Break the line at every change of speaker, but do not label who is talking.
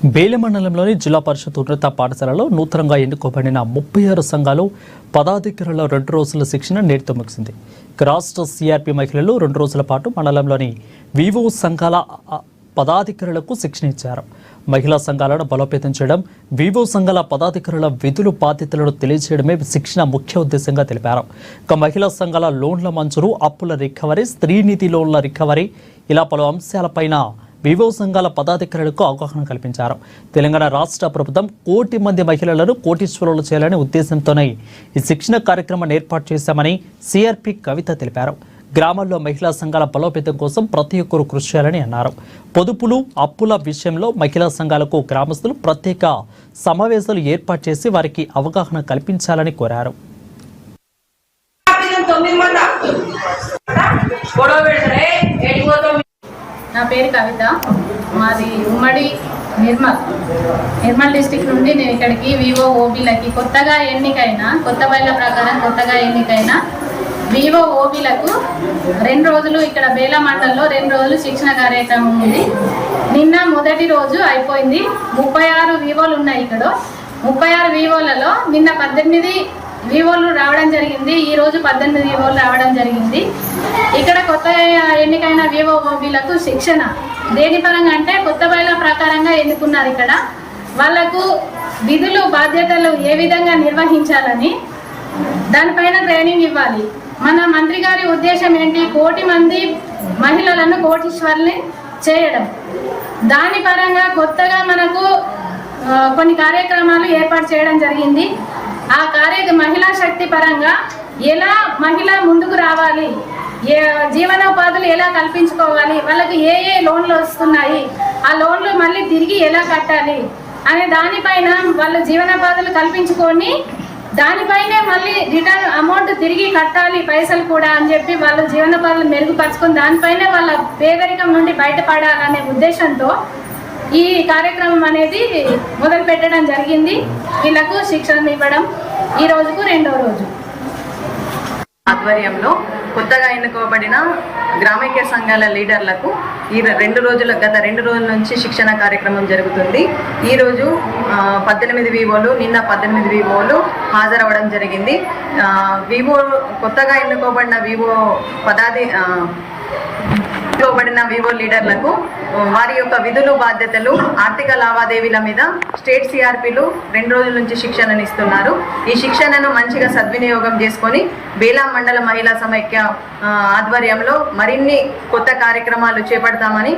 బేలె మండలంలోని జిల్లా పరిషత్ ఉన్నత పాఠశాలలో నూతనంగా ఎన్నుకోబడిన 36 సంఘాలు పదాధికారుల 2 రోజుల శిక్షణ నేటితో ముగిసింది. రాష్ట్ర సిఆర్పి మహిళలు 2 రోజుల పాటు మండలంలోని వివో సంఘాల పదాధికారులకు శిక్షణ ఇచ్చారు. మహిళా సంఘాలను బలోపేతం చేయడం, వివో సంఘాల పదాధికారుల విధులు బాధ్యతలను తెలియజేయడమే శిక్షణ ముఖ్య ఉద్దేశంగా తెలిపారు. మహిళా సంఘాల లోన్ల మంజూరు, అప్పుల రికవరీ, స్త్రీ నిధి లోన్ల రికవరీ ఇలా పలు అంశాలపైన వివో సంఘాల పదాధికారులకు అవగాహన కల్పించారు. తెలంగాణ రాష్ట్ర ప్రభుత్వం 1 కోటి మంది మహిళలను కోటీశ్వరులు చేయాలనే ఉద్దేశంతోనే ఈ శిక్షణ కార్యక్రమాన్ని ఏర్పాటు చేశామని సిఆర్పి కవిత తెలిపారు. గ్రామాల్లో మహిళా సంఘాల బలోపేతం కోసం ప్రతి ఒక్కరూ కృషి చేయాలని అన్నారు. పొదుపులు, అప్పుల విషయంలో మహిళా సంఘాలకు గ్రామస్తులు ప్రత్యేక సమావేశాలు ఏర్పాటు చేసి వారికి అవగాహన కల్పించాలని కోరారు.
నా పేరు కవిత. మాది ఉమ్మడి నిర్మల్ డిస్టిక్ నుండి నేను ఇక్కడికి వివో ఓబీలకి కొత్తగా బయళ్ళ ప్రకారం కొత్తగా ఎన్నికైన వివో ఓబీలకు 2 రోజులు ఇక్కడ బేలా మండలంలో 2 రోజులు శిక్షణ కార్యక్రమం ఉంది. నిన్న మొదటి రోజు అయిపోయింది. 36 వివోలు ఉన్నాయి. ఇక్కడ 36 వివోలలో నిన్న 18 వివోలు రావడం జరిగింది. ఈ రోజు 18 వివోలు రావడం జరిగింది. ఇక్కడ కొత్త ఎన్నికైన వివో ఓబీలకు శిక్షణ దేని పరంగా అంటే కొత్త బయళ్ళ ప్రకారంగా ఎన్నుకున్నారు. ఇక్కడ వాళ్లకు విధులు బాధ్యతలు ఏ విధంగా నిర్వహించాలని దానిపైన ట్రైనింగ్ ఇవ్వాలి. మన మంత్రి గారి ఉద్దేశం ఏంటి? 1 కోటి మంది మహిళలను కోటీశ్వర్ని చేయడం. దాని పరంగా కొత్తగా మనకు కొన్ని కార్యక్రమాలు ఏర్పాటు చేయడం జరిగింది. ఆ మహిళా శక్తి పరంగా ఎలా మహిళ ముందుకు రావాలి, జీవనోపాధులు ఎలా కల్పించుకోవాలి, వాళ్ళకి ఏ లోన్లు వస్తున్నాయి, ఆ లోన్లు మళ్ళీ తిరిగి ఎలా కట్టాలి అనే దానిపైన వాళ్ళు జీవనోపాధులు కల్పించుకొని దానిపైనే మళ్ళీ రిటర్న్ అమౌంట్ తిరిగి కట్టాలి పైసలు కూడా అని చెప్పి వాళ్ళు జీవనోపాధులు మెరుగుపరుచుకొని దానిపైనే వాళ్ళ పేదరికం నుండి బయటపడాలనే ఉద్దేశంతో ఈ కార్యక్రమం అనేది మొదలు పెట్టడం జరిగింది. వీళ్ళకు శిక్షణ ఇవ్వడం ఈ రోజుకు 2వ రోజు.
ఆధ్వర్యంలో కొత్తగా ఎన్నుకోబడిన గ్రామైక్య సంఘాల లీడర్లకు గత 2 రోజుల నుంచి శిక్షణ కార్యక్రమం జరుగుతుంది. ఈరోజు 18 వివోలు, నిన్న 18 వివోలు హాజరవ్వడం జరిగింది. కొత్తగా ఎన్నుకోబడిన వివో లీడర్లకు వారి యొక్క విధులు, బాధ్యతలు, ఆర్థిక లావాదేవీల మీద స్టేట్ సిఆర్పిలు 2 రోజుల నుంచి శిక్షణను ఇస్తున్నారు. ఈ శిక్షణను మంచిగా సద్వినియోగం చేసుకొని బేలా మండల మహిళా సమైక్య ఆధ్వర్యంలో మరిన్ని కొత్త కార్యక్రమాలు చేపడతామని